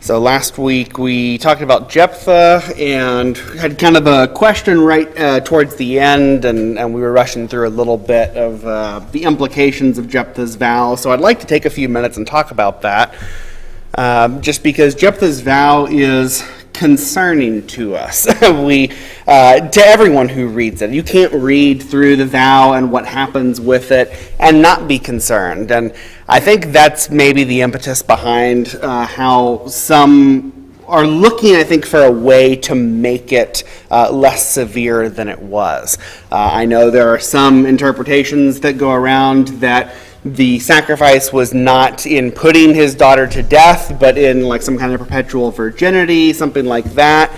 So last week we talked about Jephthah and had kind of a question right towards the end, and we were rushing through a little bit of the implications of Jephthah's vow. So I'd like to take a few minutes and talk about that, just because Jephthah's vow is concerning to us. To everyone who reads it. You can't read through the vow and what happens with it and not be concerned. And I think that's maybe the impetus behind how some are looking, I think, for a way to make it less severe than it was. I know there are some interpretations that go around that the sacrifice was not in putting his daughter to death, but in like some kind of perpetual virginity, something like that.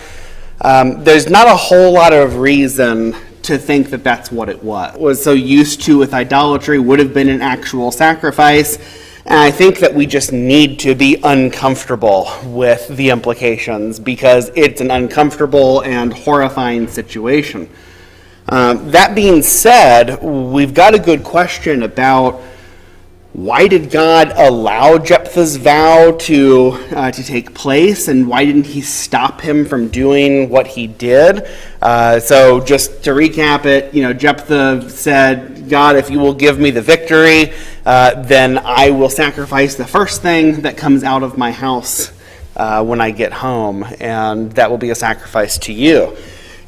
There's not a whole lot of reason to think that that's what it was so used to with idolatry would have been an actual sacrifice. And I think that we just need to be uncomfortable with the implications because it's an uncomfortable and horrifying situation. That being said, we've got a good question about why did God allow Jephthah's vow to take place, and why didn't he stop him from doing what he did? So just to recap it, Jephthah said, God, if you will give me the victory, then I will sacrifice the first thing that comes out of my house when I get home, and that will be a sacrifice to you.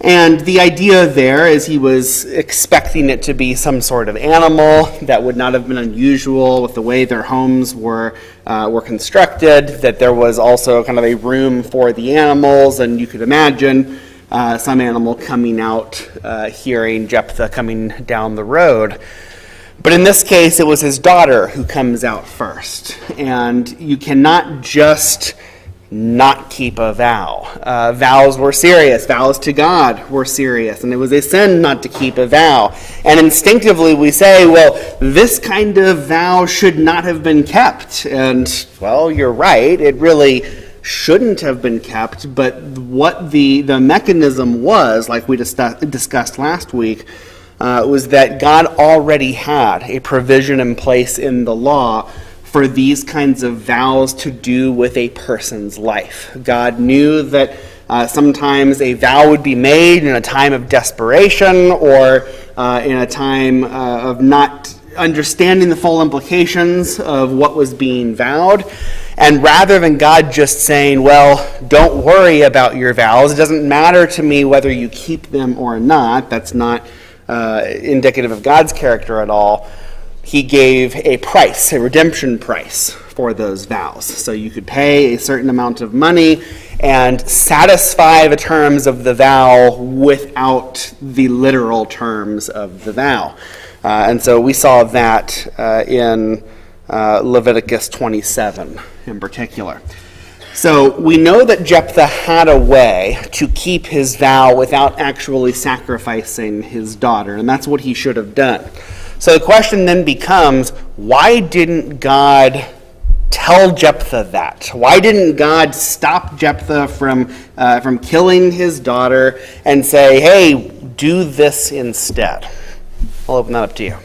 And the idea there is he was expecting it to be some sort of animal that would not have been unusual with the way their homes were constructed, that there was also kind of a room for the animals, and you could imagine some animal coming out, hearing Jephthah coming down the road. But in this case, it was his daughter who comes out first, and you cannot just not keep a vow. Vows were serious. Vows to God were serious. And it was a sin not to keep a vow. And instinctively we say, well, this kind of vow should not have been kept. And, well, you're right. It really shouldn't have been kept. But what the mechanism was, like we discussed last week, was that God already had a provision in place in the law for these kinds of vows to do with a person's life. God knew that sometimes a vow would be made in a time of desperation or in a time of not understanding the full implications of what was being vowed. And rather than God just saying, well, don't worry about your vows, it doesn't matter to me whether you keep them or not, that's not indicative of God's character at all. He gave a price, a redemption price for those vows. So you could pay a certain amount of money and satisfy the terms of the vow without the literal terms of the vow. And so we saw that in Leviticus 27 in particular. So we know that Jephthah had a way to keep his vow without actually sacrificing his daughter, and that's what he should have done. So the question then becomes, why didn't God tell Jephthah that? Why didn't God stop Jephthah from killing his daughter and say, hey, do this instead? I'll open that up to you.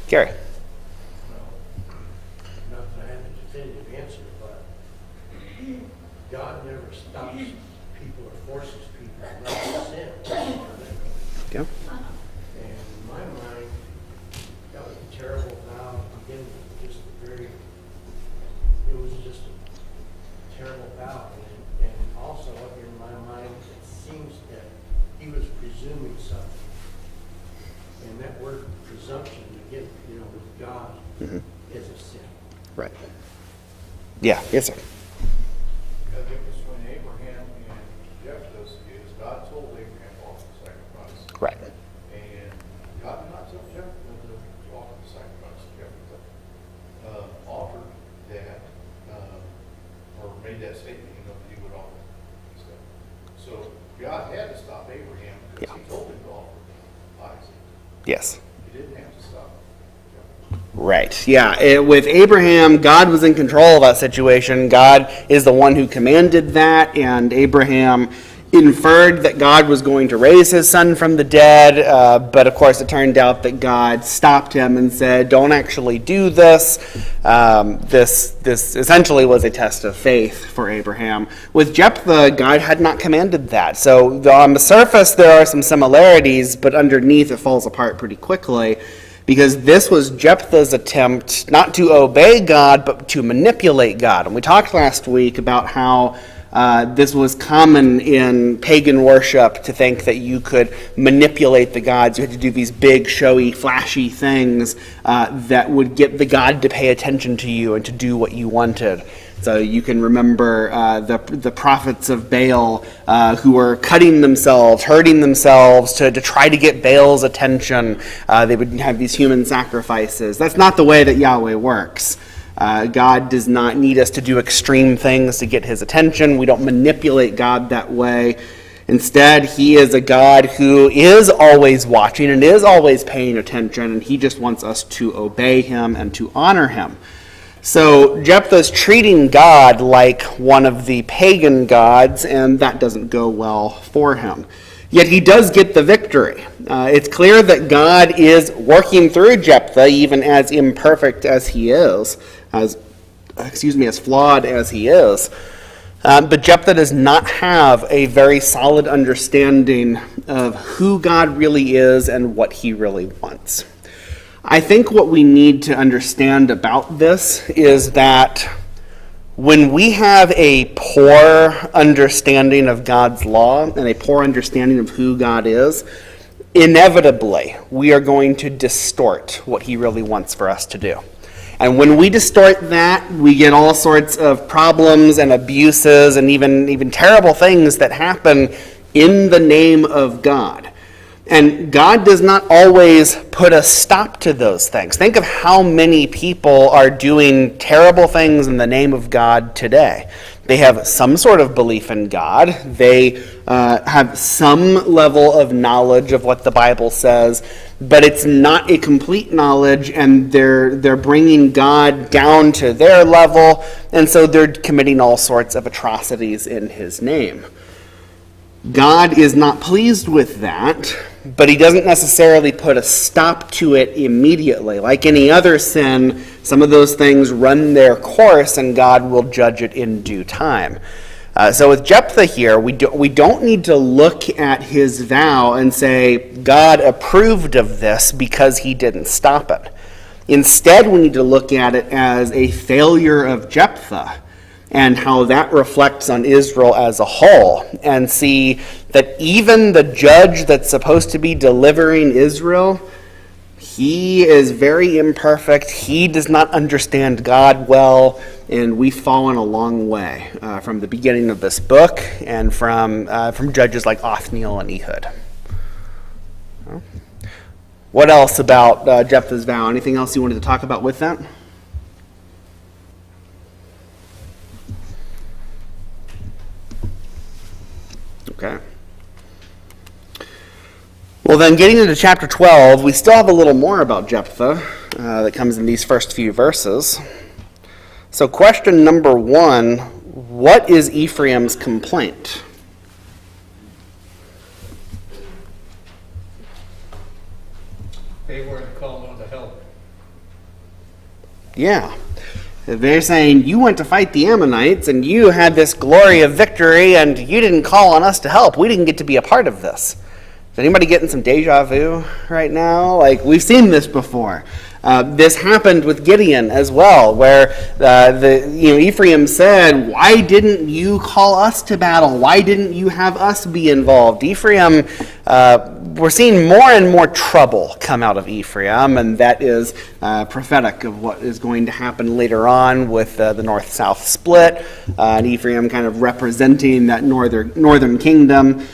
Gary. Not that I have a definitive answer, but God never stops people or forces people not to sin. Yeah. And in my mind, that was a terrible vow to begin with. It was just a terrible vow. And also, in my mind, it seems that he was presuming something. And that word presumption, again, with God, is a sin. Right. Yeah, yes, sir. The difference between Abraham and Jephthah is God told Abraham to offer the sacrifice. Right. And God did not tell Jephthah to offer the sacrifice. Jephthah offered that, or made that statement, that he would offer stuff. So God had to stop Abraham because he told him to offer Isaac. Yes. He didn't have to stop Right. Yeah. With Abraham, God was in control of that situation. God is the one who commanded that, and Abraham inferred that God was going to raise his son from the dead, but of course it turned out that God stopped him and said, don't actually do this. This essentially was a test of faith for Abraham. With Jephthah, God had not commanded that. So on the surface there are some similarities, but underneath it falls apart pretty quickly, because this was Jephthah's attempt not to obey God, but to manipulate God. And we talked last week about how this was common in pagan worship to think that you could manipulate the gods. You had to do these big, showy, flashy things that would get the god to pay attention to you and to do what you wanted. So you can remember the prophets of Baal who were cutting themselves, hurting themselves to try to get Baal's attention. They would have these human sacrifices. That's not the way that Yahweh works. God does not need us to do extreme things to get his attention. We don't manipulate God that way. Instead, he is a God who is always watching and is always paying attention, and he just wants us to obey him and to honor him. So Jephthah's treating God like one of the pagan gods, and that doesn't go well for him. Yet he does get the victory. It's clear that God is working through Jephthah, even as imperfect as he is, as flawed as he is. But Jephthah does not have a very solid understanding of who God really is and what he really wants. I think what we need to understand about this is that when we have a poor understanding of God's law and a poor understanding of who God is, inevitably we are going to distort what he really wants for us to do. And when we distort that, we get all sorts of problems and abuses and even terrible things that happen in the name of God. And God does not always put a stop to those things. Think of how many people are doing terrible things in the name of God today. They have some sort of belief in God. They have some level of knowledge of what the Bible says, but it's not a complete knowledge, and they're bringing God down to their level, and so they're committing all sorts of atrocities in his name. God is not pleased with that, but he doesn't necessarily put a stop to it immediately. Like any other sin, some of those things run their course and God will judge it in due time. So with Jephthah here, we don't need to look at his vow and say, God approved of this because he didn't stop it. Instead, we need to look at it as a failure of Jephthah and how that reflects on Israel as a whole, and see that even the judge that's supposed to be delivering Israel, he is very imperfect. He does not understand God well, and we've fallen a long way from the beginning of this book and from judges like Othniel and Ehud. What else about Jephthah's vow? Anything else you wanted to talk about with that? Okay. Well, then, getting into chapter 12, we still have a little more about Jephthah that comes in these first few verses. So question number 1, what is Ephraim's complaint? They weren't called on to help. Yeah. They're saying, you went to fight the Ammonites, and you had this glory of victory, and you didn't call on us to help. We didn't get to be a part of this. Is anybody getting some deja vu right now? Like, we've seen this before. This happened with Gideon as well, where Ephraim said, why didn't you call us to battle? Why didn't you have us be involved? Ephraim, we're seeing more and more trouble come out of Ephraim, and that is prophetic of what is going to happen later on with the north-south split, and Ephraim kind of representing that northern kingdom.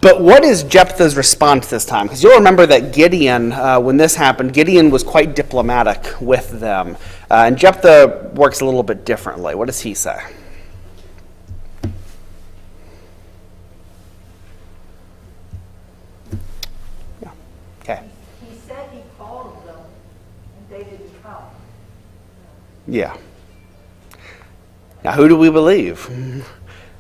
But what is Jephthah's response this time? Because you'll remember that Gideon, when this happened, Gideon was quite diplomatic with them. And Jephthah works a little bit differently. What does he say? Yeah. Okay. He said he called them, and they didn't come. Yeah. Now, who do we believe?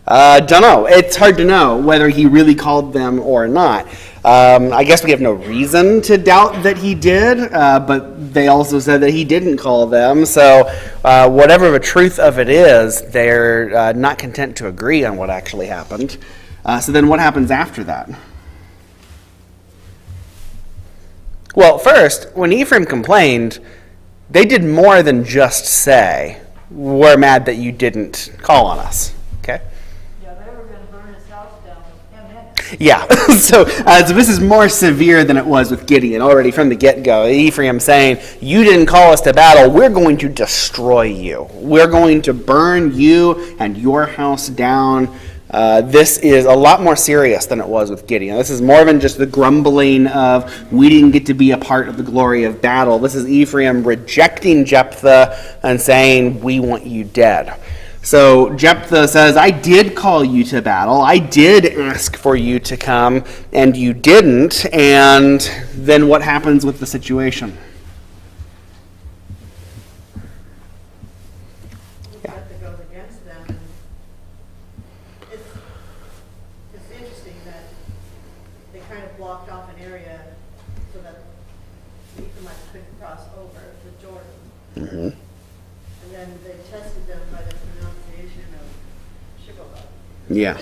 Don't know. It's hard to know whether he really called them or not. I guess we have no reason to doubt that he did, but they also said that he didn't call them. So whatever the truth of it is, they're not content to agree on what actually happened. So then what happens after that? Well, first, when Ephraim complained, they did more than just say, "We're mad that you didn't call on us." Okay? Yeah, they were gonna burn his house down with 10 minutes. Yeah, so this is more severe than it was with Gideon already from the get-go. Ephraim saying, "You didn't call us to battle, we're going to destroy you. We're going to burn you and your house down." This is a lot more serious than it was with Gideon. This is more than just the grumbling of, we didn't get to be a part of the glory of battle. This is Ephraim rejecting Jephthah and saying, "We want you dead." So Jephthah says, "I did call you to battle. I did ask for you to come, and you didn't." And then what happens with the situation? That goes against them. And it's interesting that they kind of blocked off an area so that the Ephraimites couldn't cross over the Jordan. Mm-hmm. And then they tested them by the pronunciation of Shibboleth. Yeah.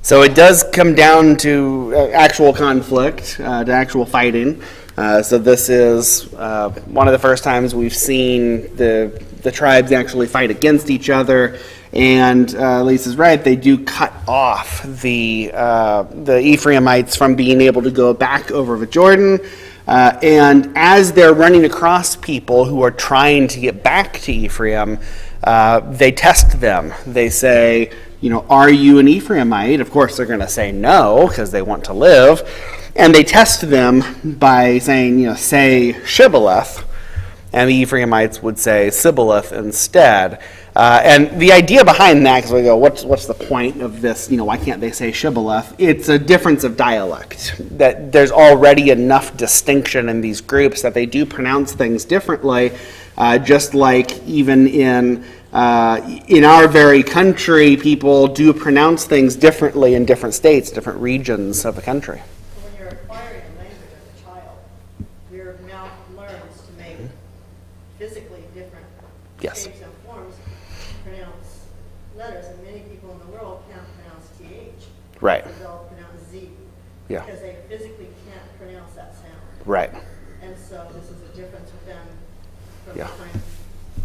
So it does come down to actual conflict, to actual fighting. So this is one of the first times we've seen the tribes actually fight against each other. And Lisa's right; they do cut off the Ephraimites from being able to go back over the Jordan. And as they're running across people who are trying to get back to Ephraim, they test them. They say, "Are you an Ephraimite?" Of course, they're going to say no because they want to live. And they test them by saying, "Say Shibboleth." And the Ephraimites would say Sibboleth instead. And the idea behind that, because we go, what's the point of this? Why can't they say Shibboleth? It's a difference of dialect. That there's already enough distinction in these groups that they do pronounce things differently, just like even in our very country, people do pronounce things differently in different states, different regions of the country. So when you're acquiring a language as a child, your mouth learns to make physically different Yes. shapes and forms to pronounce letters. And many people in the world can't pronounce TH. Right. So they'll pronounce Z. Yeah. Because they physically can't pronounce that sound. Right. And so this is a difference with them from Yeah. the time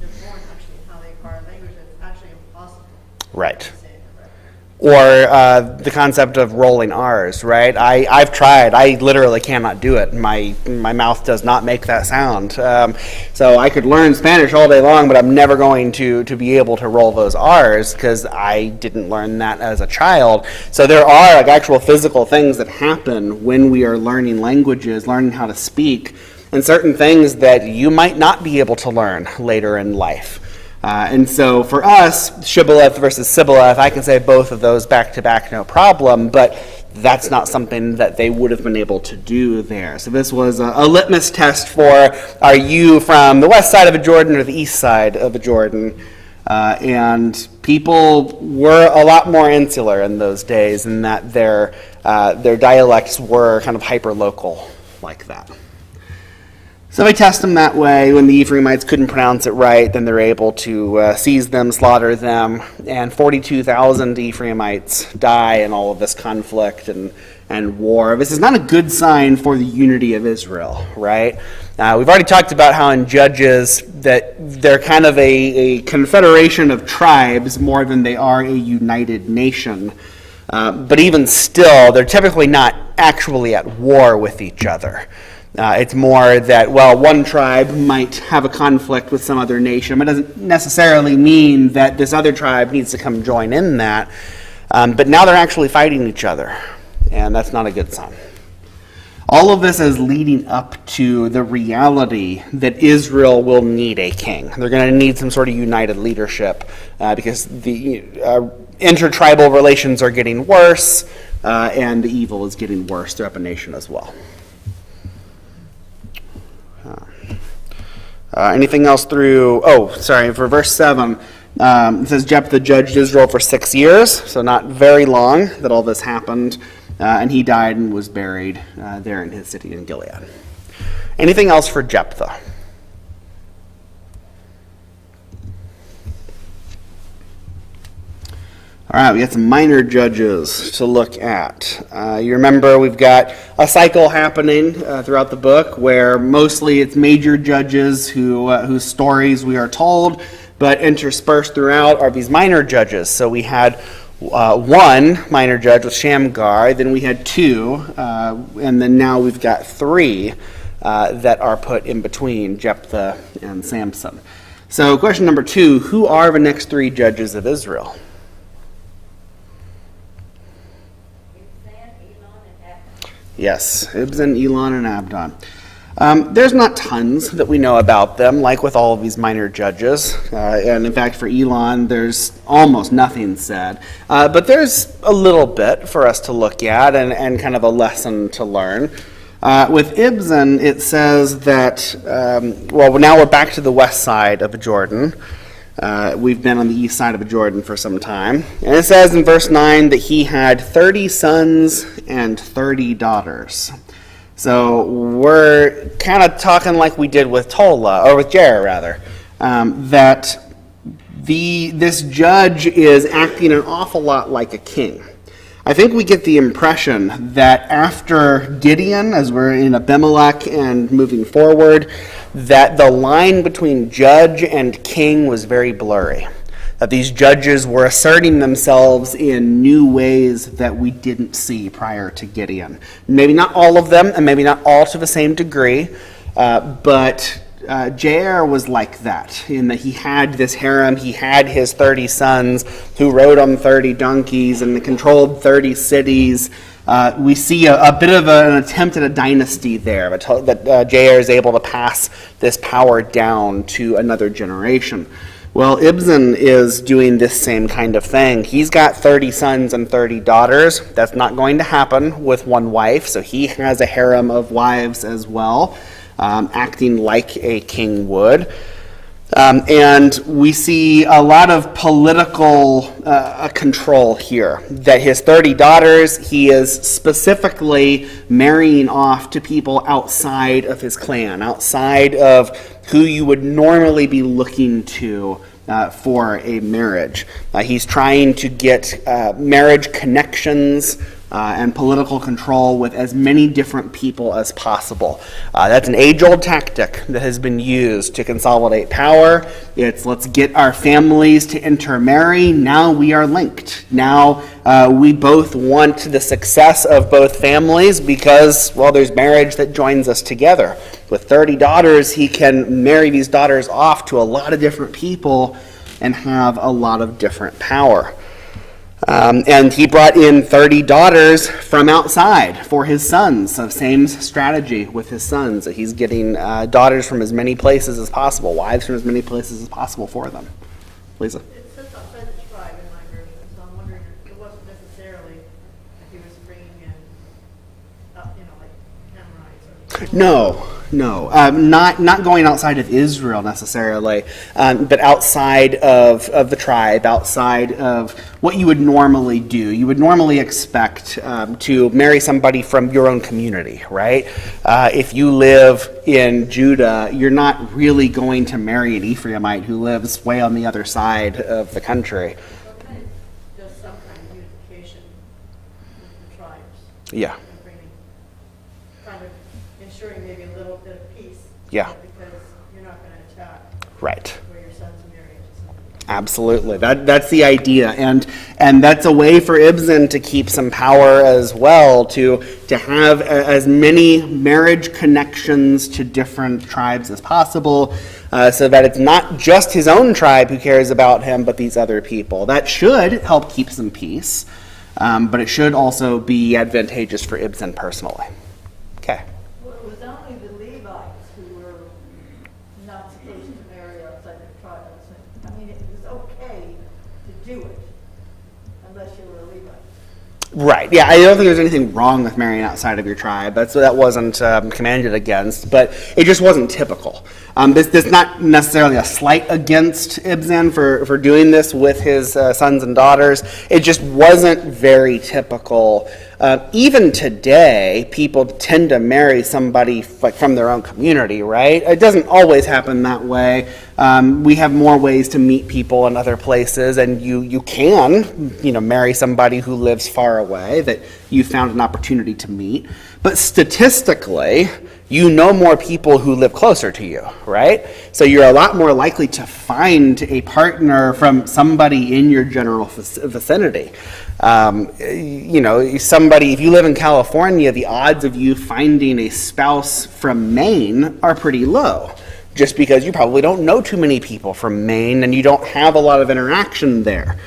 they're born, actually, how they acquire language. It's actually impossible. Right. to say it correctly. Or the concept of rolling R's, right? I've tried. I literally cannot do it. My mouth does not make that sound. So I could learn Spanish all day long, but I'm never going to be able to roll those R's because I didn't learn that as a child. So there are actual physical things that happen when we are learning languages, learning how to speak, and certain things that you might not be able to learn later in life. And so for us, Shibboleth versus Sibboleth, I can say both of those back to back, no problem, but that's not something that they would have been able to do there. So this was a litmus test for, are you from the west side of the Jordan or the east side of the Jordan? And people were a lot more insular in those days in that their dialects were kind of hyper-local like that. So they test them that way. When the Ephraimites couldn't pronounce it right, then they're able to seize them, slaughter them, and 42,000 Ephraimites die in all of this conflict and war. This is not a good sign for the unity of Israel, right? We've already talked about how in Judges that they're kind of a confederation of tribes more than they are a united nation. But even still, they're typically not actually at war with each other. It's more that, one tribe might have a conflict with some other nation. It doesn't necessarily mean that this other tribe needs to come join in that. But now they're actually fighting each other, and that's not a good sign. All of this is leading up to the reality that Israel will need a king. They're going to need some sort of united leadership because the intertribal relations are getting worse, and the evil is getting worse throughout the nation as well. Anything else through, for verse 7. It says Jephthah judged Israel for 6 years, so not very long that all this happened. And he died and was buried there in his city in Gilead. Anything else for Jephthah? All right, we got some minor judges to look at. You remember we've got a cycle happening throughout the book where mostly it's major judges whose stories we are told, but interspersed throughout are these minor judges. So we had one minor judge with Shamgar, then we had 2, and then now we've got 3 that are put in between Jephthah and Samson. So question number 2, who are the next 3 judges of Israel? Yes, Ibzan, Elon, and Abdon. There's not tons that we know about them, like with all of these minor judges. And in fact, for Elon, there's almost nothing said. But there's a little bit for us to look at and kind of a lesson to learn. With Ibzan, it says that, now we're back to the west side of Jordan. We've been on the east side of Jordan for some time. And it says in verse 9 that he had 30 sons and 30 daughters. So we're kind of talking like we did with Tola, or with Jair rather, that this judge is acting an awful lot like a king. I think we get the impression that after Gideon, as we're in Abimelech and moving forward, that the line between judge and king was very blurry. That these judges were asserting themselves in new ways that we didn't see prior to Gideon. Maybe not all of them, and maybe not all to the same degree, but Jair was like that, in that he had this harem, he had his 30 sons who rode on 30 donkeys and controlled 30 cities. We see a bit of an attempt at a dynasty there, that Jair is able to pass this power down to another generation. Well, Ibzan is doing this same kind of thing. He's got 30 sons and 30 daughters. That's not going to happen with one wife, so he has a harem of wives as well, acting like a king would. And we see a lot of political control here. That his 30 daughters, he is specifically marrying off to people outside of his clan, outside of who you would normally be looking to for a marriage. He's trying to get marriage connections and political control with as many different people as possible. That's an age-old tactic that has been used to consolidate power. It's let's get our families to intermarry. Now we are linked. Now we both want the success of both families because, well, there's marriage that joins us together. With 30 daughters, he can marry these daughters off to a lot of different people and have a lot of different power. And he brought in 30 daughters from outside for his sons. So same strategy with his sons. That he's getting daughters from as many places as possible, wives from as many places as possible for them. Lisa? It says outside the tribe in my version, so I'm wondering if it wasn't necessarily if he was bringing in, like Amorites or. No, not going outside of Israel necessarily, but outside of the tribe, outside of what you would normally do. You would normally expect to marry somebody from your own community, right? If you live in Judah, you're not really going to marry an Ephraimite who lives way on the other side of the country. So kind of just some kind of unification with the tribes. Yeah. And bringing, kind of ensuring maybe a little bit of peace. Yeah. Because you're not going to attack Right. where your son's married to somebody. Absolutely. That's the idea. And that's a way for Ibzan to keep some power as well, to have as many marriage connections to different tribes as possible, so that it's not just his own tribe who cares about him, but these other people. That should help keep some peace, but it should also be advantageous for Ibzan personally. Okay. Well, it was only the Levites who were not supposed to marry outside their tribe. I mean, it was okay to do it unless you were a Levite. Right. Yeah, I don't think there's anything wrong with marrying outside of your tribe. That wasn't commanded against, but it just wasn't typical. This is not necessarily a slight against Ibzan for doing this with his sons and daughters. It just wasn't very typical. Even today, people tend to marry somebody like from their own community, right? It doesn't always happen that way. We have more ways to meet people in other places, and you can, marry somebody who lives far away that you found an opportunity to meet. But statistically, you know more people who live closer to you, right? So you're a lot more likely to find a partner from somebody in your general vicinity. Somebody, if you live in California, the odds of you finding a spouse from Maine are pretty low, just because you probably don't know too many people from Maine and you don't have a lot of interaction there.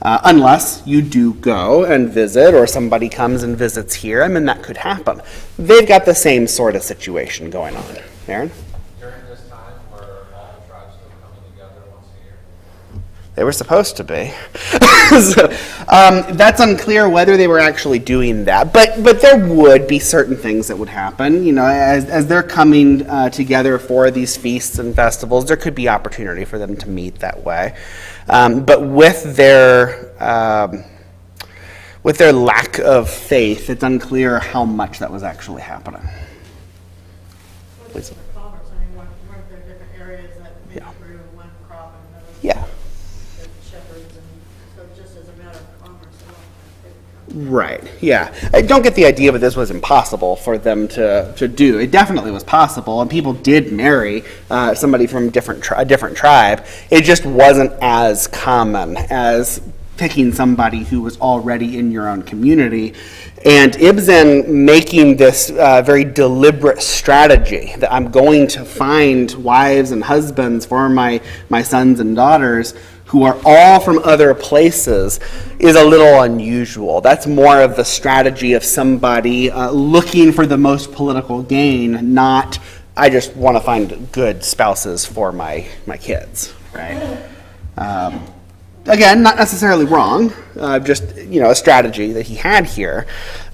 Unless you do go and visit, or somebody comes and visits here, that could happen. They've got the same sort of situation going on. Aaron? During this time, were all the tribes still coming together once a year? They were supposed to be. That's unclear whether they were actually doing that, but there would be certain things that would happen. As they're coming together for these feasts and festivals, there could be opportunity for them to meet that way. But with their lack of faith, it's unclear how much that was actually happening. What's the commerce? Weren't there different areas that maybe grew one crop and another? Yeah. The shepherds, and so just as a matter of commerce alone. Right, yeah. I don't get the idea that this was impossible for them to do. It definitely was possible, and people did marry somebody from a different tribe. It just wasn't as common as picking somebody who was already in your own community. And Ibzan making this very deliberate strategy that I'm going to find wives and husbands for my sons and daughters who are all from other places is a little unusual. That's more of the strategy of somebody looking for the most political gain, not I just want to find good spouses for my kids, right? Again, not necessarily wrong, just a strategy that he had here.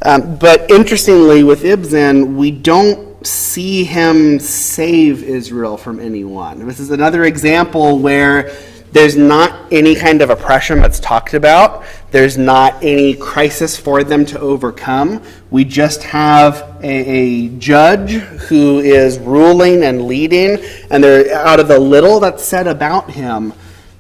But interestingly, with Ibzan, we don't see him save Israel from anyone. This is another example where there's not any kind of oppression that's talked about. There's not any crisis for them to overcome. We just have a judge who is ruling and leading, and out of the little that's said about him,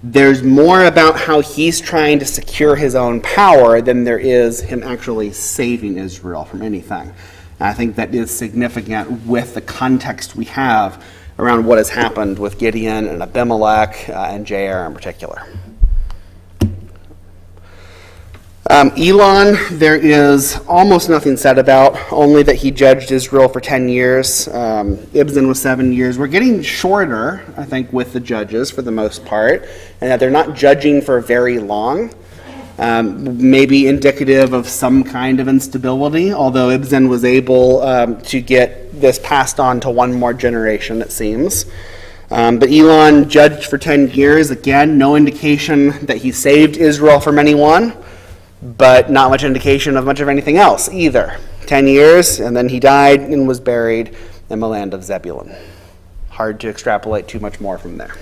there's more about how he's trying to secure his own power than there is him actually saving Israel from anything. And I think that is significant with the context we have around what has happened with Gideon and Abimelech and Jair in particular. Elon, there is almost nothing said about, only that he judged Israel for 10 years. Ibzan was 7 years. We're getting shorter, I think, with the judges for the most part, and that they're not judging for very long. Maybe indicative of some kind of instability, although Ibzan was able to get this passed on to one more generation, it seems. But Elon judged for 10 years. Again, no indication that he saved Israel from anyone, but not much indication of much of anything else either. 10 years, and then he died and was buried in the land of Zebulun. Hard to extrapolate too much more from there.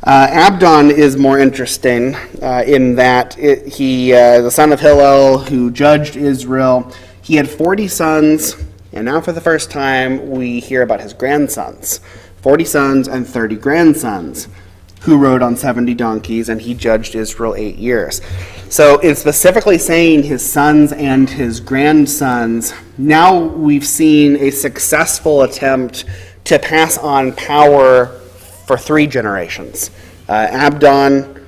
Abdon is more interesting in that he, the son of Hillel, who judged Israel, he had 40 sons, and now for the first time we hear about his grandsons. 40 sons and 30 grandsons who rode on 70 donkeys, and he judged Israel 8 years. So it's specifically saying his sons and his grandsons. Now we've seen a successful attempt to pass on power for 3 generations. Abdon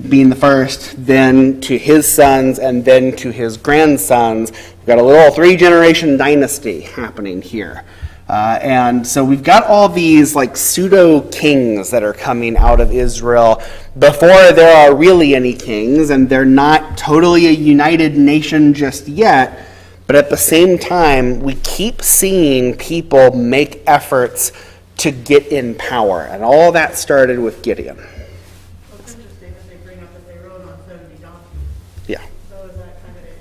being the first, then to his sons, and then to his grandsons. We've got a little 3-generation dynasty happening here. And so we've got all these like pseudo-kings that are coming out of Israel before there are really any kings, and they're not totally a united nation just yet. But at the same time, we keep seeing people make efforts to get in power. And all that started with Gideon. Well, it's interesting that they bring up that they rode on 70 donkeys. Yeah. So is that kind of an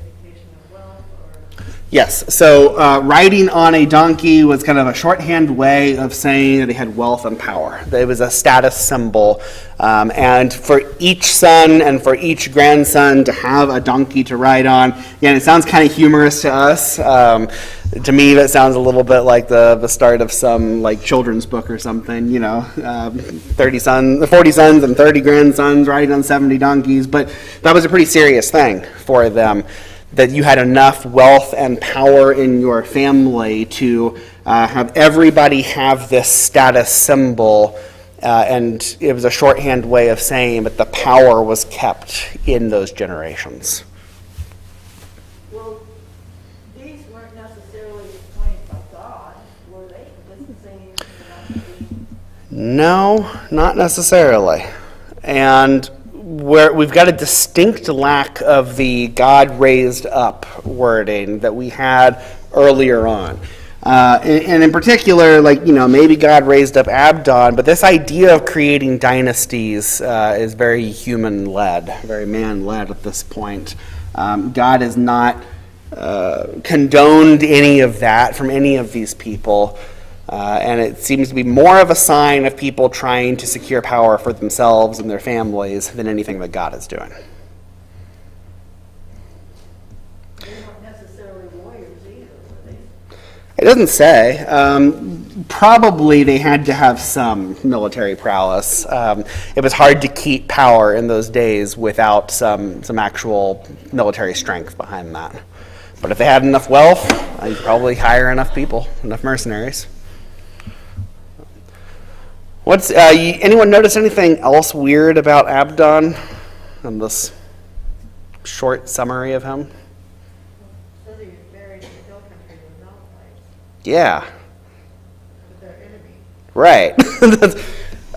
Yes, so riding on a donkey was kind of a shorthand way of saying that they had wealth and power. It was a status symbol. And for each son and for each grandson to have a donkey to ride on, again, it sounds kind of humorous to us. To me, that sounds a little bit like the start of some like children's book or something, 40 sons and 30 grandsons riding on 70 donkeys. But that was a pretty serious thing for them, that you had enough wealth and power in your family to have everybody have this status symbol, and it was a shorthand way of saying that the power was kept in those generations. Well, these weren't necessarily appointed by God, were they? It doesn't say anything about being. No, not necessarily. And we've got a distinct lack of the God raised up wording that we had earlier on. And in particular, maybe God raised up Abdon, but this idea of creating dynasties is very human-led, very man-led at this point. God has not condoned any of that from any of these people. And it seems to be more of a sign of people trying to secure power for themselves and their families than anything that God is doing. They weren't necessarily warriors either, were they? It doesn't say. Probably they had to have some military prowess. It was hard to keep power in those days without some actual military strength behind that. But if they had enough wealth, you'd probably hire enough people, enough mercenaries. Anyone notice anything else weird about Abdon in this short summary of him? So he was buried in the hill country with Amalekites, Yeah, with their enemy. right.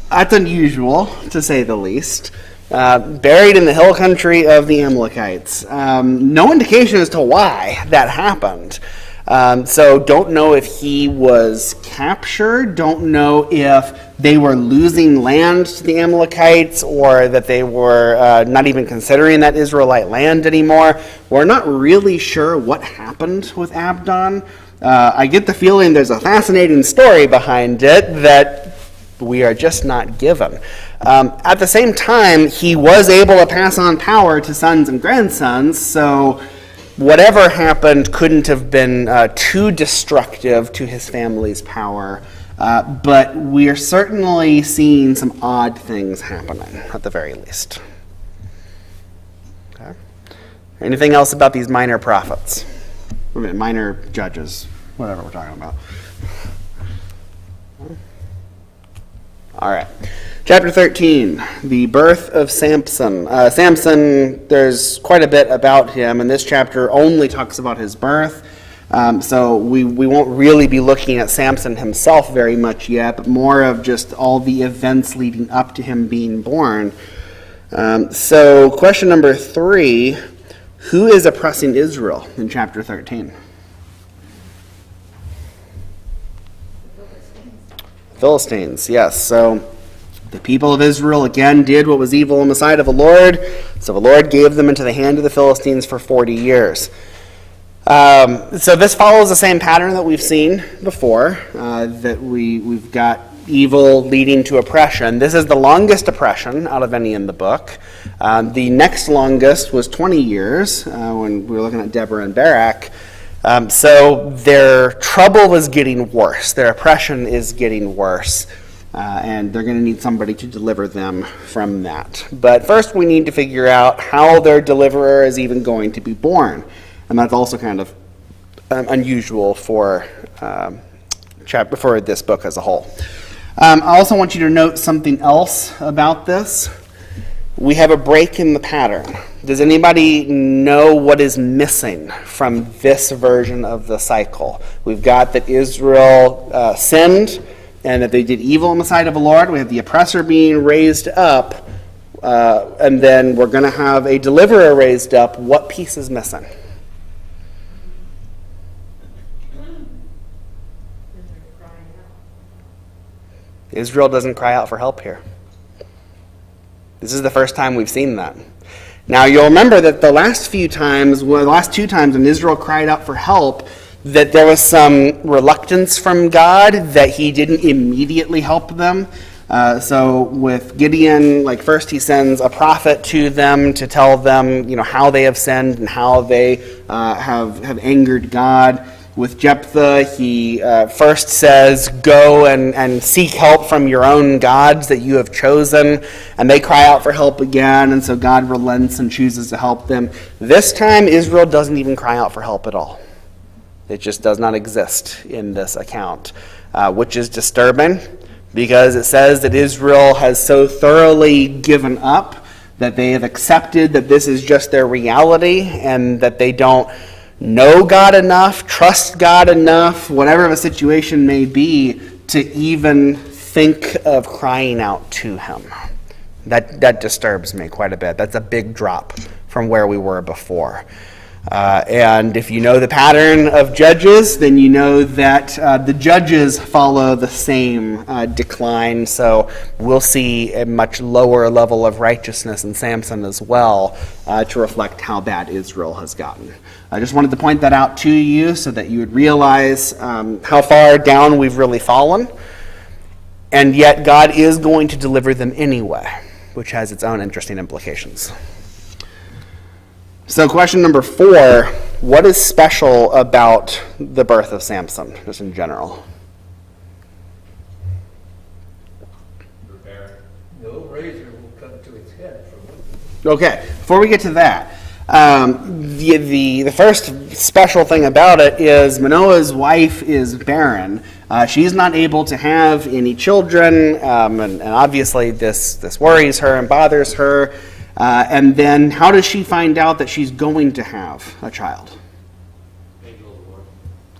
That's unusual, to say the least. Buried in the hill country of the Amalekites. No indication as to why that happened. So don't know if he was captured, don't know if they were losing land to the Amalekites or that they were not even considering that Israelite land anymore. We're not really sure what happened with Abdon. I get the feeling there's a fascinating story behind it that we are just not given. At the same time, he was able to pass on power to sons and grandsons, so whatever happened couldn't have been too destructive to his family's power, but we are certainly seeing some odd things happening, at the very least. Okay. Anything else about these minor prophets? Minor judges, whatever we're talking about. All right. Chapter 13, the birth of Samson. Samson, there's quite a bit about him, and this chapter only talks about his birth. So we won't really be looking at Samson himself very much yet, but more of just all the events leading up to him being born. So question number 3, who is oppressing Israel in chapter 13? Philistines, yes. So the people of Israel again did what was evil in the sight of the Lord, so the Lord gave them into the hand of the Philistines for 40 years. So this follows the same pattern that we've seen before, that we've got evil leading to oppression. This is the longest oppression out of any in the book. The next longest was 20 years, when we were looking at Deborah and Barak. So their trouble is getting worse. Their oppression is getting worse. And they're going to need somebody to deliver them from that. But first we need to figure out how their deliverer is even going to be born. And that's also kind of unusual for this book as a whole. I also want you to note something else about this. We have a break in the pattern. Does anybody know what is missing from this version of the cycle? We've got that Israel sinned and that they did evil in the sight of the Lord. We have the oppressor being raised up, and then we're going to have a deliverer raised up. What piece is missing? Israel doesn't cry out for help here. This is the first time we've seen that. Now, you'll remember that the last two times when Israel cried out for help, that there was some reluctance from God, that he didn't immediately help them. So with Gideon, first he sends a prophet to them to tell them, how they have sinned and how they have angered God. With Jephthah, he first says, go and seek help from your own gods that you have chosen. And they cry out for help again, and so God relents and chooses to help them. This time, Israel doesn't even cry out for help at all. It just does not exist in this account, which is disturbing, because it says that Israel has so thoroughly given up that they have accepted that this is just their reality and that they don't know God enough, trust God enough, whatever the situation may be, to even think of crying out to him. That disturbs me quite a bit. That's a big drop from where we were before. And if you know the pattern of Judges, then you know that the Judges follow the same decline. So we'll see a much lower level of righteousness in Samson as well, to reflect how bad Israel has gotten. I just wanted to point that out to you so that you would realize how far down we've really fallen. And yet God is going to deliver them anyway, which has its own interesting implications. So question number 4, what is special about the birth of Samson, just in general? No razor will come to its head from it. Okay, before we get to that, the first special thing about it is Manoah's wife is barren. She's not able to have any children, and obviously this worries her and bothers her. And then how does she find out that she's going to have a child?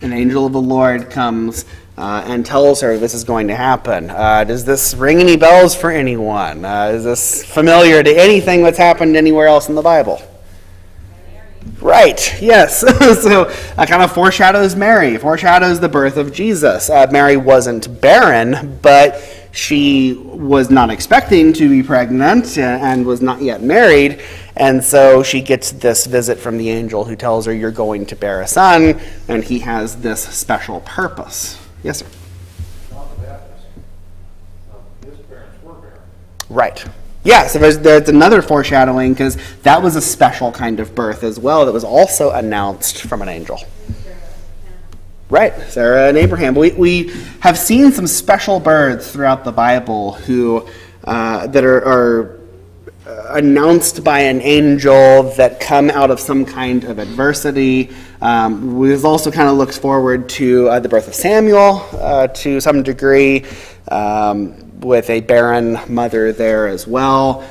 An angel of the Lord comes and tells her this is going to happen. Does this ring any bells for anyone? Is this familiar to anything that's happened anywhere else in the Bible? Right, yes. So kind of foreshadows Mary, foreshadows the birth of Jesus. Mary wasn't barren, but she was not expecting to be pregnant and was not yet married, and so she gets this visit from the angel who tells her, you're going to bear a son, and he has this special purpose. Yes, sir? John the Baptist, his parents were barren. Right. Yeah, so there's another foreshadowing, because that was a special kind of birth as well that was also announced from an angel. Right, Sarah and Abraham. We have seen some special birds throughout the Bible who that are announced by an angel that come out of some kind of adversity. We've also kind of looked forward to the birth of Samuel to some degree, with a barren mother there as well.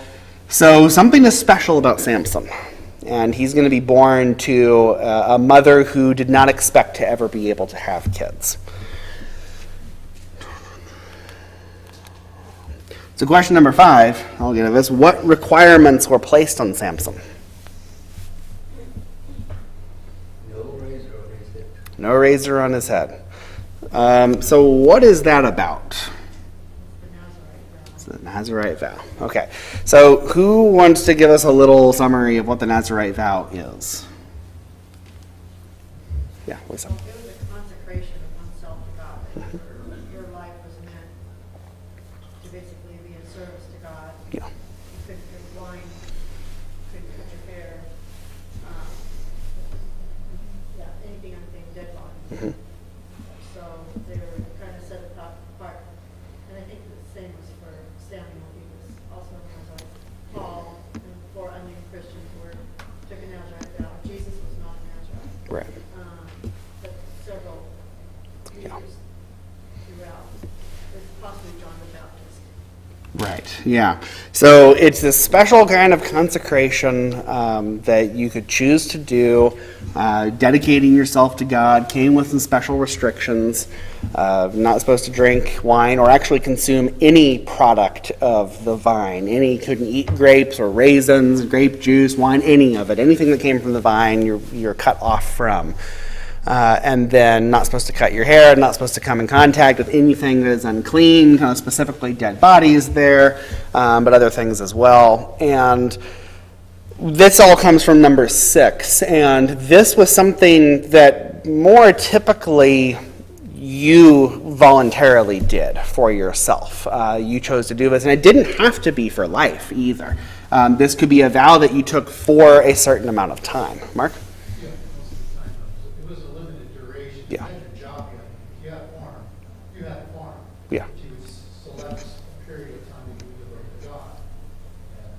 So something is special about Samson. And he's going to be born to a mother who did not expect to ever be able to have kids. So question number 5, I'll get to this. What requirements were placed on Samson? No razor on his head. No razor on his head. So what is that about? The Nazirite vow. Okay. So who wants to give us a little summary of what the Nazirite vow is? Yeah, what's up? It was a consecration of oneself to God. Your life was meant to basically be in service to God. Yeah. You couldn't drink wine, couldn't cut your hair, anything unclean, dead body. So they were kind of set apart. And I think the same was for Samuel. He was also a Nazarite. Paul and 4 unnamed Christians took a Nazarite vow. Jesus was not a Nazarite. Right. But several leaders throughout, possibly John the Baptist. Right, yeah. So it's this special kind of consecration that you could choose to do, dedicating yourself to God, came with some special restrictions. Not supposed to drink wine or actually consume any product of the vine. Couldn't eat grapes or raisins, grape juice, wine, any of it. Anything that came from the vine, you're cut off from. And then not supposed to cut your hair, not supposed to come in contact with anything that is unclean, kind of specifically dead bodies there, but other things as well. And this all comes from number 6, and this was something that more typically you voluntarily did for yourself. You chose to do this, and it didn't have to be for life either. This could be a vow that you took for a certain amount of time. Mark? Yeah, most of the time, it was a limited duration. Yeah. You had your job, you had a farm, you had a farm. Yeah. But you would select a period of time that you would devote to God. And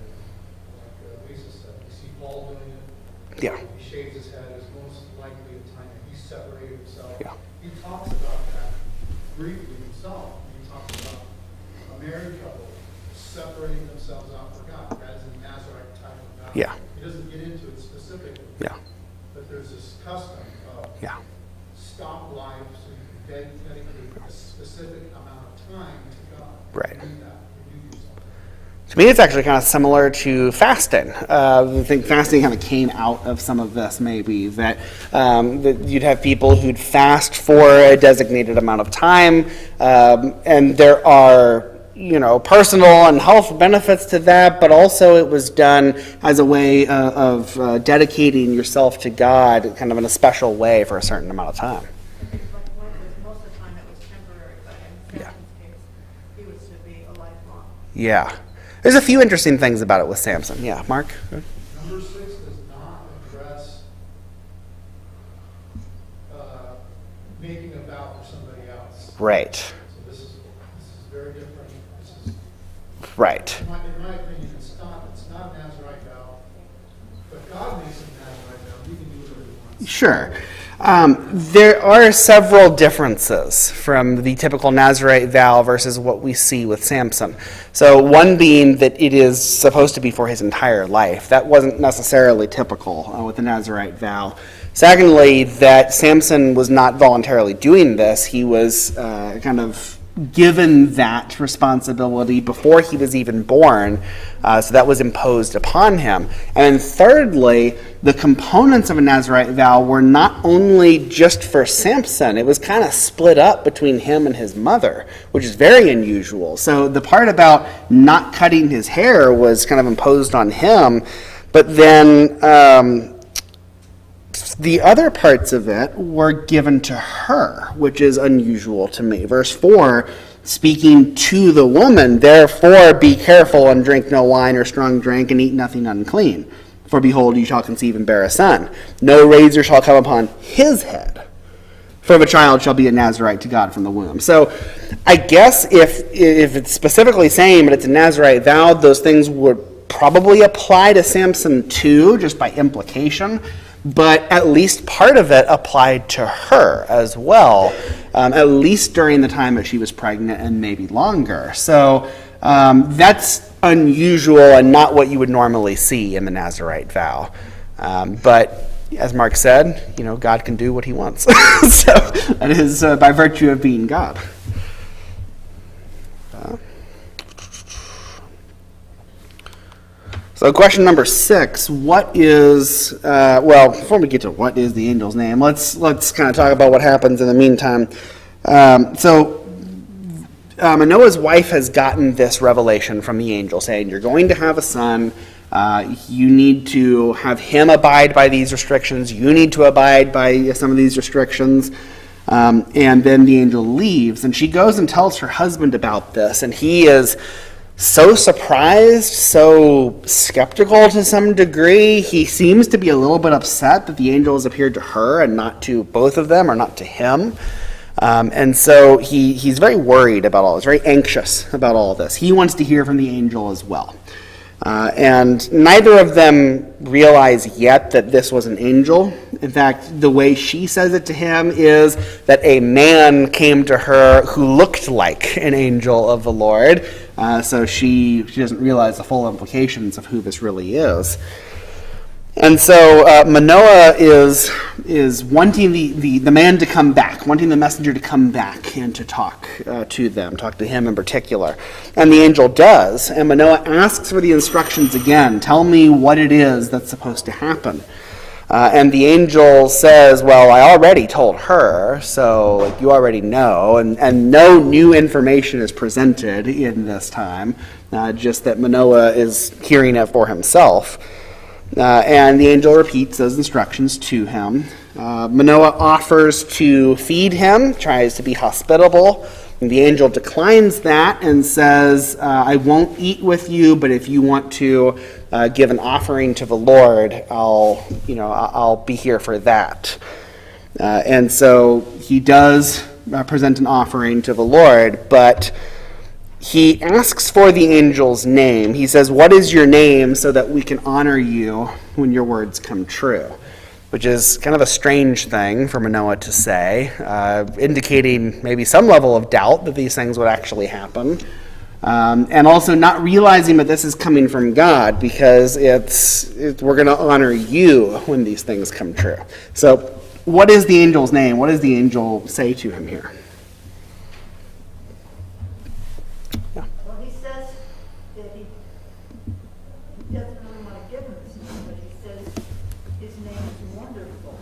like Lisa said, you see Paul doing it. Yeah. He shaves his head, is most likely a time that he separated himself. Yeah. He talks about that briefly himself. He talks about a married couple separating themselves out for God. That is a Nazarite type of vow. Yeah. He doesn't get into it specifically. Yeah. But there's this custom of Yeah. stop life so you can dedicate a specific amount of time to God. Right. Do that. Renew yourself. To me, it's actually kind of similar to fasting. I think fasting kind of came out of some of this, maybe, that you'd have people who'd fast for a designated amount of time, and there are, personal and health benefits to that, but also it was done as a way of dedicating yourself to God kind of in a special way for a certain amount of time. Most of the time it was temporary, but in Samson's case, he was to be a lifelong. Yeah. There's a few interesting things about it with Samson. Yeah, Mark? Number 6 does not address making a vow for somebody else. Right. So this is very different. This is, Right. in my opinion, it's not a Nazarite vow, but God makes it a Nazarite vow. He can do whatever he wants. Sure. There are several differences from the typical Nazarite vow versus what we see with Samson. So one being that it is supposed to be for his entire life. That wasn't necessarily typical with the Nazarite vow. Secondly, that Samson was not voluntarily doing this. He was kind of given that responsibility before he was even born, so that was imposed upon him. And then thirdly, the components of a Nazarite vow were not only just for Samson, it was kind of split up between him and his mother, which is very unusual. So the part about not cutting his hair was kind of imposed on him, but then the other parts of it were given to her, which is unusual to me. Verse 4, speaking to the woman, therefore be careful and drink no wine or strong drink and eat nothing unclean. For behold, you shall conceive and bear a son. No razor shall come upon his head. For the child shall be a Nazarite to God from the womb. So I guess if it's specifically saying that it's a Nazarite vow, those things would probably apply to Samson too, just by implication. But at least part of it applied to her as well, at least during the time that she was pregnant and maybe longer. So that's unusual and not what you would normally see in the Nazarite vow. But as Mark said, God can do what he wants. So that is by virtue of being God. So question number 6, what is, before we get to what is the angel's name, let's kind of talk about what happens in the meantime. Manoah's wife has gotten this revelation from the angel saying, you're going to have a son, you need to have him abide by these restrictions, you need to abide by some of these restrictions, and then the angel leaves, and she goes and tells her husband about this, and he is so surprised, so skeptical to some degree. He seems to be a little bit upset that the angel has appeared to her and not to both of them or not to him. And so he's very worried about all this, very anxious about all this. He wants to hear from the angel as well. And neither of them realize yet that this was an angel. In fact, the way she says it to him is that a man came to her who looked like an angel of the Lord. So she doesn't realize the full implications of who this really is. And so Manoah is wanting the man to come back, wanting the messenger to come back and to talk to them, talk to him in particular. And the angel does. And Manoah asks for the instructions again. Tell me what it is that's supposed to happen. And the angel says, well, I already told her, so you already know. And no new information is presented in this time, just that Manoah is hearing it for himself. And the angel repeats those instructions to him. Manoah offers to feed him, tries to be hospitable. And the angel declines that and says, I won't eat with you, but if you want to give an offering to the Lord, I'll be here for that. And so he does present an offering to the Lord, but he asks for the angel's name. He says, what is your name so that we can honor you when your words come true? Which is kind of a strange thing for Manoah to say, indicating maybe some level of doubt that these things would actually happen. And also not realizing that this is coming from God, because we're going to honor you when these things come true. So what is the angel's name? What does the angel say to him here? Well, he says that he doesn't really want to give him his name, but he says his name is Wonderful,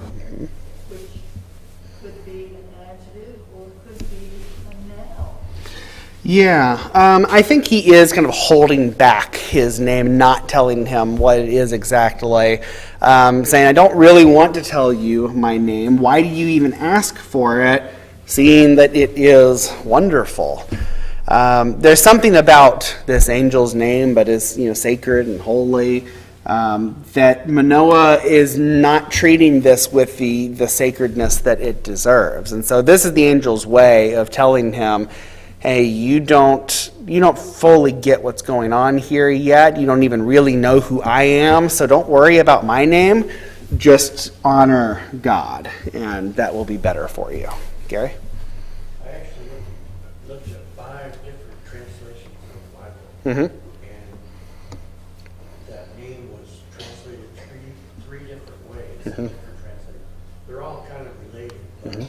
which could be an adjective or could be a noun. Yeah, I think he is kind of holding back his name, not telling him what it is exactly, saying, I don't really want to tell you my name. Why do you even ask for it, seeing that it is wonderful? There's something about this angel's name, but is sacred and holy, that Manoah is not treating this with the sacredness that it deserves. And so this is the angel's way of telling him, hey, you don't fully get what's going on here yet. You don't even really know who I am, so don't worry about my name. Just honor God, and that will be better for you. Gary? I actually looked at 5 different translations of the Bible. Mm-hmm. And that name was translated three different ways. Mm-hmm. Different translations. They're all kind of related. Mm-hmm.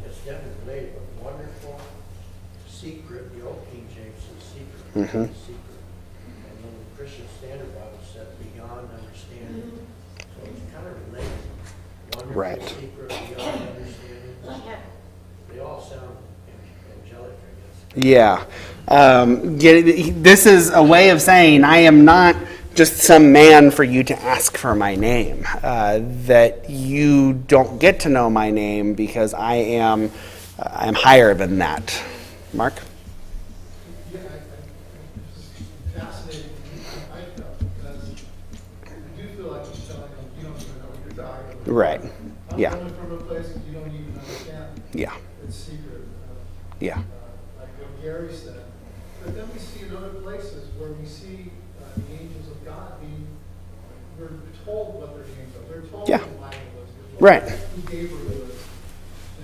It's definitely related, but wonderful, secret, the old King James says secret. Mhm. Secret. And then the Christian Standard Bible said beyond understanding. So it's kind of related. Wonderful, Right. secret, beyond understanding. They all sound angelic, I guess. Yeah. This is a way of saying, I am not just some man for you to ask for my name. That you don't get to know my name because I'm higher than that. Mark? Yeah, it's fascinating. I felt because I do feel like he's telling them, you don't even know what you're talking about. Right. I'm Yeah. coming from a place that you don't even understand. Yeah. It's secret. Yeah. Like what Gary said. But then we see in other places where we see the angels of God being, we're told what their names are. They're told Yeah. who Michael is. We're told Right. who Gabriel is.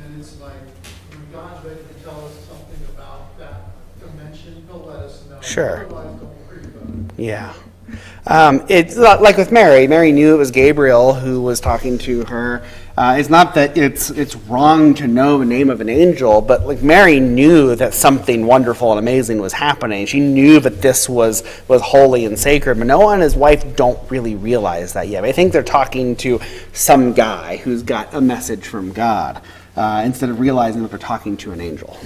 And it's like, when God's ready to tell us something about that dimension, he'll let us know. Sure. Otherwise, don't worry about it. Yeah. It's not like with Mary. Mary knew it was Gabriel who was talking to her. It's not that it's wrong to know the name of an angel, but like Mary knew that something wonderful and amazing was happening. She knew that this was holy and sacred. Manoah and his wife don't really realize that yet. I think they're talking to some guy who's got a message from God, instead of realizing that they're talking to an angel.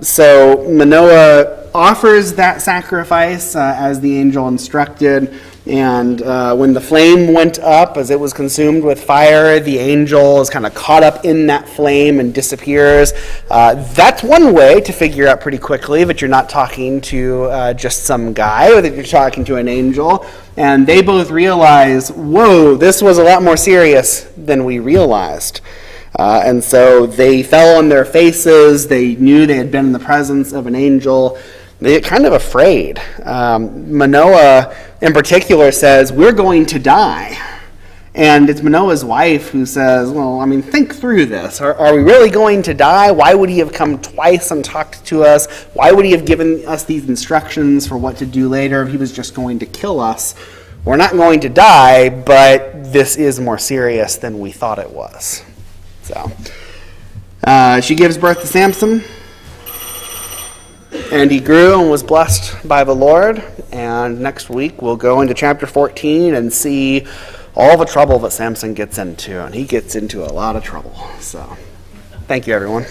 So Manoah offers that sacrifice as the angel instructed, and when the flame went up, as it was consumed with fire, the angel is kind of caught up in that flame and disappears. That's one way to figure out pretty quickly that you're not talking to just some guy, or that you're talking to an angel. And they both realize, whoa, this was a lot more serious than we realized. And so they fell on their faces. They knew they had been in the presence of an angel. They get kind of afraid. Manoah, in particular, says, we're going to die. And it's Manoah's wife who says, well, I mean, think through this. Are we really going to die? Why would he have come twice and talked to us? Why would he have given us these instructions for what to do later if he was just going to kill us? We're not going to die, but this is more serious than we thought it was. So, she gives birth to Samson, and he grew and was blessed by the Lord. And next week we'll go into chapter 14 and see all the trouble that Samson gets into, and he gets into a lot of trouble. So, thank you, everyone.